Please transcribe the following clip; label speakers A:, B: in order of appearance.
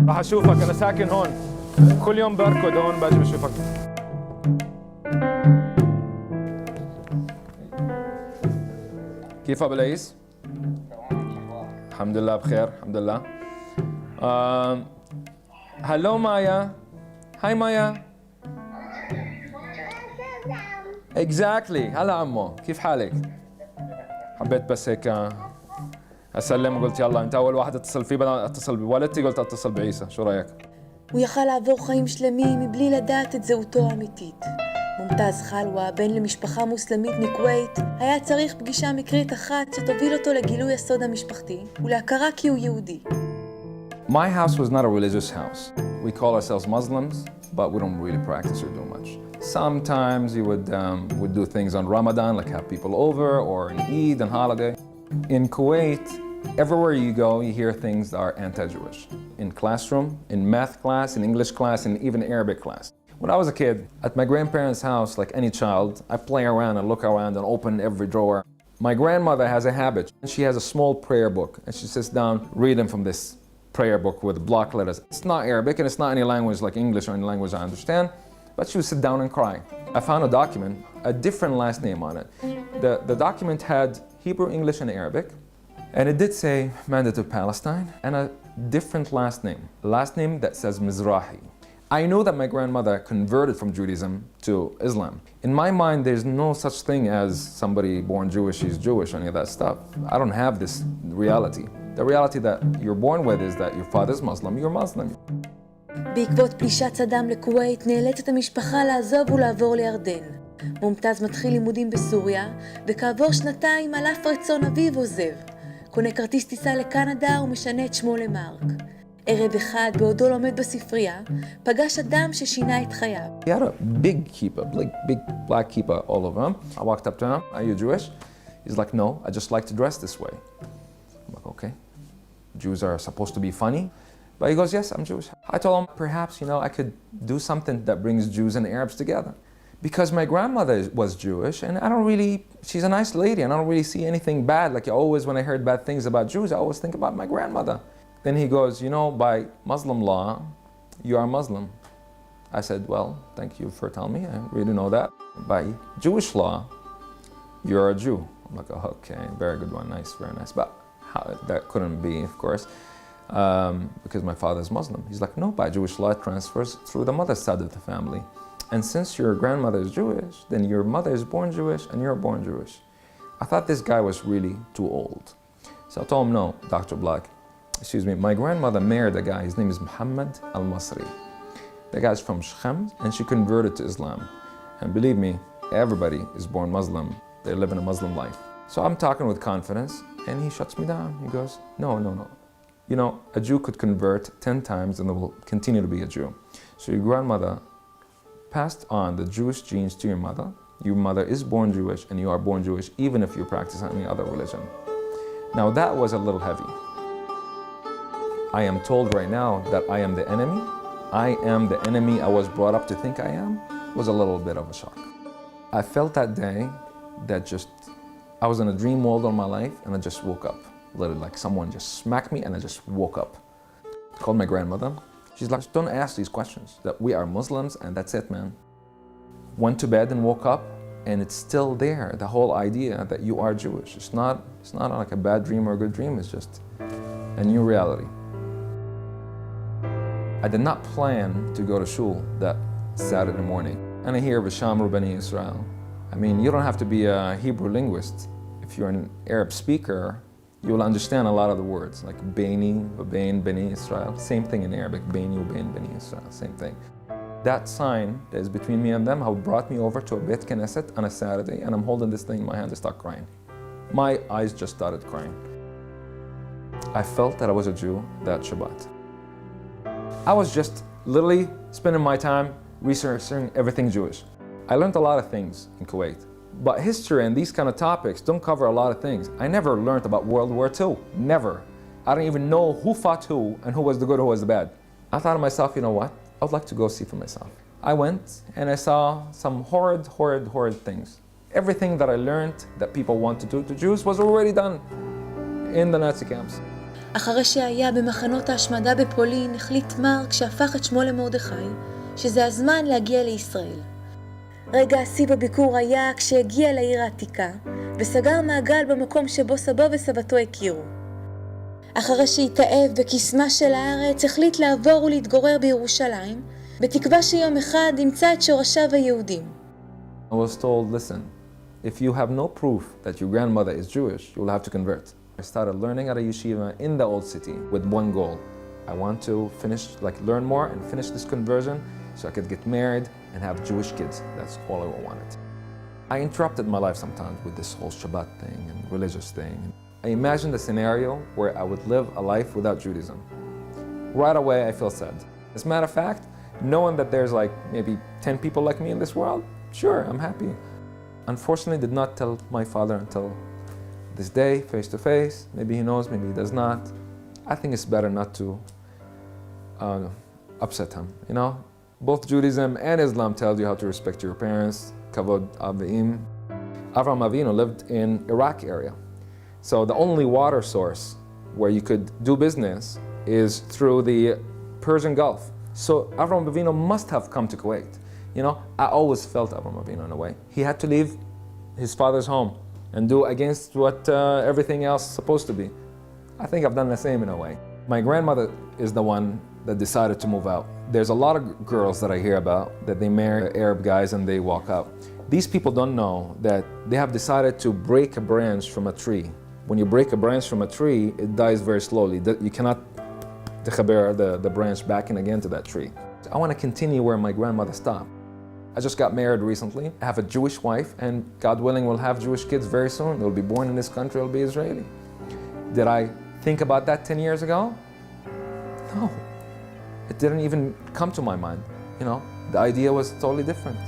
A: راح اشوفك انا ساكن هون كل يوم بركض هون باجي بشوفك كيف ابو العيس؟ الحمد لله بخير الحمد لله. هلو مايا. هاي مايا. Exactly. هلا عمو كيف حالك؟ حبيت بس هيك اسلم وقلت يلا انت اول واحد اتصل فيه بدل اتصل بوالدتي قلت اتصل بعيسى شو رايك؟
B: הוא יכל לעבור חיים שלמים מבלי לדעת את זהותו האמיתית. ממומתאז חלווה, בן למשפחה מוסלמית מכווית, היה צריך פגישה מקרית אחת שתוביל אותו לגילוי הסוד המשפחתי ולהכרה כי הוא יהודי.
C: My house was not a religious house. We call ourselves Muslims, but we don't really practice or do much. Sometimes you would do things on Ramadan, like have people over, or an Eid and holiday. In Kuwait, everywhere you go, you hear things that are anti-Jewish. In classroom, in math class, in English class, and even Arabic class. When I was a kid, at my grandparents' house, like any child, I play around and look around and open every drawer. My grandmother has a habit. She has a small prayer book, and she sits down reading from this prayer book with block letters. It's not Arabic, and it's not any language like English or any language I understand, but she would sit down and cry. I found a document, a different last name on it. The document had Hebrew, English, and Arabic, and it did say mandate of Palestine, and a different last name that says Mizrahi. I know that my grandmother converted from Judaism to Islam. In my mind, there's no such thing as somebody born Jewish, she's Jewish, any of that stuff. I don't have this reality. The reality that you're born with is that your father's Muslim, you're Muslim.
B: בעקבות פלישת סדאם לכווית נאלצת המשפחה לעזוב ולעבור לירדן. ממומתאז מתחיל לימודים בסוריה, וכעבור שנתיים על אף רצון אביו עוזב. קונה כרטיס טיסה לקנדה ומשנה את שמו למרק. ערב אחד, בעודו לומד בספרייה, פגש אדם ששינה את חייו.
C: He had a big kippah, big black kippah all over him. I walked up to him, are you Jewish? He's like, no, I just like to dress this way. I'm like, okay. Jews are supposed to be funny. But he goes, yes, I'm Jewish. I told him, perhaps, I could do something that brings Jews and Arabs together. Because my grandmother was Jewish, and she's a nice lady, and I don't really see anything bad. Like always, when I heard bad things about Jews, I always think about my grandmother. Then he goes, by Muslim law, you are Muslim. I said, well, thank you for telling me. I really know that. By Jewish law, you're a Jew. I'm like, oh, okay, very good one, nice, very nice. But that couldn't be, of course. Because my father is Muslim. He's like, no, by Jewish law it transfers through the mother's side of the family. And since your grandmother is Jewish, then your mother is born Jewish and you're born Jewish. I thought this guy was really too old. So I told him, no, Dr. Black, excuse me, my grandmother married a guy, his name is Muhammad al-Masri. The guy's from Shechem, and she converted to Islam. And believe me, everybody is born Muslim. They live in a Muslim life. So I'm talking with confidence, and he shuts me down. He goes, no. A Jew could convert 10 times and they will continue to be a Jew. So your grandmother passed on the Jewish genes to your mother. Your mother is born Jewish and you are born Jewish even if you practice any other religion. Now that was a little heavy. I am told right now that I am the enemy. I am the enemy I was brought up to think I am. Was a little bit of a shock. I felt that day that I was in a dream world all my life and I just woke up. Literally like someone just smacked me and I just woke up. Called my grandmother. She's like, don't ask these questions. That we are Muslims and that's it, man. Went to bed and woke up and it's still there. The whole idea that you are Jewish. It's not like a bad dream or a good dream. It's just a new reality. I did not plan to go to shul that Saturday morning. And I hear V'shamru Bani Israel. I mean, you don't have to be a Hebrew linguist. If you're an Arab speaker, you will understand a lot of the words, like Bani, Bain, Bani Israel. Same thing in Arabic, Bani, Bain, Bani Israel, same thing. That sign that is between me and them, how brought me over to a Beit Knesset on a Saturday, and I'm holding this thing in my hand to start crying. My eyes just started crying. I felt that I was a Jew that Shabbat. I was just literally spending my time researching everything Jewish. I learned a lot of things in Kuwait. But history and these kind of topics don't cover a lot of things. I never learned about World War II, never. I don't even know who fought who and who was the good, who was the bad. I thought to myself, you know what? I would like to go see for myself. I went and I saw some horrid things. Everything that I learned that people want to do to Jews was already done in the Nazi camps.
B: אחרי שהיה במחנות ההשמדה בפולין, החליט מרק שהפך את שמו למרדכי, שזה הזמן להגיע לישראל. רגע השיא בביקור היה כשהגיע לעיר העתיקה, וסגר מעגל במקום שבו סבו וסבתו הכירו. אחרי שהתאהב בקסמה של הארץ, החליט לעבור ולהתגורר בירושלים, בתקווה שיום אחד ימצא את שורשיו היהודים.
C: I was told, listen, if you have no proof that your grandmother is Jewish, you will have to convert. I started learning at a yeshiva in the old city with one goal. I want to learn more and finish this conversion so I could get married and have Jewish kids. That's all I wanted. I interrupted my life sometimes with this whole Shabbat thing and religious thing. I imagined a scenario where I would live a life without Judaism. Right away, I feel sad. As a matter of fact, knowing that there's like maybe 10 people like me in this world, sure, I'm happy. Unfortunately, I did not tell my father until this day, face to face. Maybe he knows, maybe he does not. I think it's better not to upset him, you know? Both Judaism and Islam tell you how to respect your parents, kavod avim. Avraham Avinu lived in Iraq area. So the only water source where you could do business is through the Persian Gulf. So Avraham Avinu must have come to Kuwait. You know, I always felt Avraham Avinu in a way. He had to leave his father's home and do against what everything else is supposed to be. I think I've done the same in a way. My grandmother is the one that decided to move out. There's a lot of girls that I hear about that they marry Arab guys and they walk out. These people don't know that they have decided to break a branch from a tree. When you break a branch from a tree, it dies very slowly. You cannot techaber the branch back in again to that tree. I want to continue where my grandmother stopped. I just got married recently. I have a Jewish wife, and God willing, we'll have Jewish kids very soon. They'll be born in this country, they'll be Israeli. Did I think about that 10 years ago? No. It didn't even come to my mind. You know, the idea was totally different.